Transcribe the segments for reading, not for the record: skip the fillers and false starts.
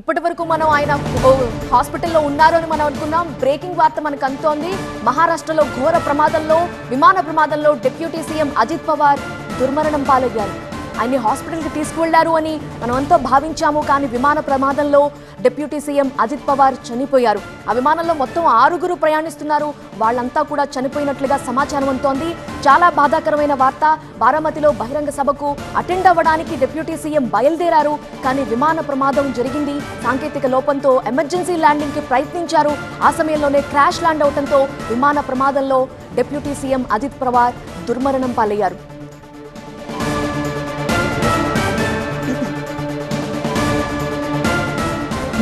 ఇప్పటి వరకు మనం ఆయన హాస్పిటల్లో ఉన్నారు అని మనం అనుకున్నాం. బ్రేకింగ్ వార్త మనకు అందుతోంది. మహారాష్ట్రలో ఘోర ప్రమాదంలో విమాన ప్రమాదంలో డిప్యూటీ సీఎం అజిత్ పవార్ దుర్మరణం పాలయ్యారు. ఆయన్ని హాస్పిటల్కి తీసుకువెళ్లారు అని మనమంతా భావించాము. కానీ విమాన ప్రమాదంలో డిప్యూటీ సీఎం అజిత్ పవార్ చనిపోయారు. ఆ విమానంలో మొత్తం 6 ప్రయాణిస్తున్నారు. వాళ్ళంతా కూడా చనిపోయినట్లుగా సమాచారం అందుతోంది. చాలా బాధాకరమైన వార్త. బారామతిలో బహిరంగ సభకు అటెండ్ అవ్వడానికి డిప్యూటీ సీఎం బయలుదేరారు. కానీ విమాన ప్రమాదం జరిగింది. సాంకేతిక లోపంతో ఎమర్జెన్సీ ల్యాండింగ్ కి ప్రయత్నించారు. ఆ సమయంలోనే క్రాష్ ల్యాండ్ అవడంతో విమాన ప్రమాదంలో డిప్యూటీ సీఎం అజిత్ పవార్ దుర్మరణం పాలయ్యారు.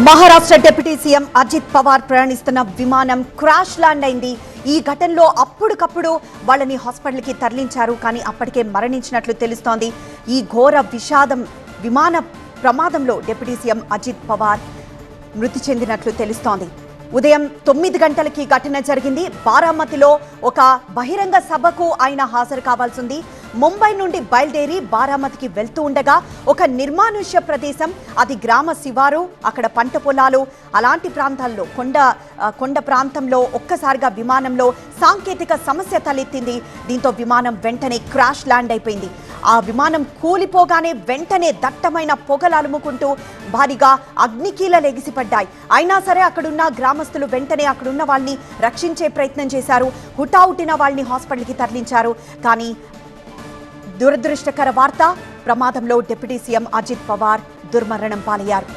మహారాష్ట్ర డిప్యూటీ సీఎం అజిత్ పవార్ ప్రయాణిస్తున్న విమానం క్రాష్ ల్యాండ్ అయింది. ఈ ఘటనలో అప్పటికప్పుడు వాళ్ళని హాస్పిటల్కి తరలించారు. కానీ అప్పటికే మరణించినట్లు తెలుస్తోంది. ఈ ఘోర విమాన ప్రమాదంలో డిప్యూటీ సీఎం అజిత్ పవార్ మృతి చెందినట్లు తెలుస్తోంది. ఉదయం 9 గంటలకి ఘటన జరిగింది. బారామతిలో ఒక బహిరంగ సభకు ఆయన హాజరు కావాల్సింది. ముంబై నుండి బయలుదేరి బారామతికి వెళ్తూ ఉండగా ఒక నిర్మానుష్య ప్రదేశం, అది గ్రామ శివారు, అక్కడ పంట పొలాలు, అలాంటి ప్రాంతాల్లో కొండ ప్రాంతంలో ఒక్కసారిగా విమానంలో సాంకేతిక సమస్య తలెత్తింది. దీంతో విమానం వెంటనే క్రాష్ ల్యాండ్ అయిపోయింది. ఆ విమానం కూలిపోగానే వెంటనే దట్టమైన పొగలు అలుముకుంటూ భారీగా అగ్నికీలలు ఎగిసిపడ్డాయి. అయినా సరే అక్కడున్న గ్రామస్తులు వెంటనే అక్కడున్న వాళ్ళని రక్షించే ప్రయత్నం చేశారు. హుటాహుటిన వాళ్ళని హాస్పిటల్కి తరలించారు. కానీ దురదృష్టకర వార్త, ప్రమాదంలో డిప్యూటీ సీఎం అజిత్ పవార్ దుర్మరణం పాలయ్యారు.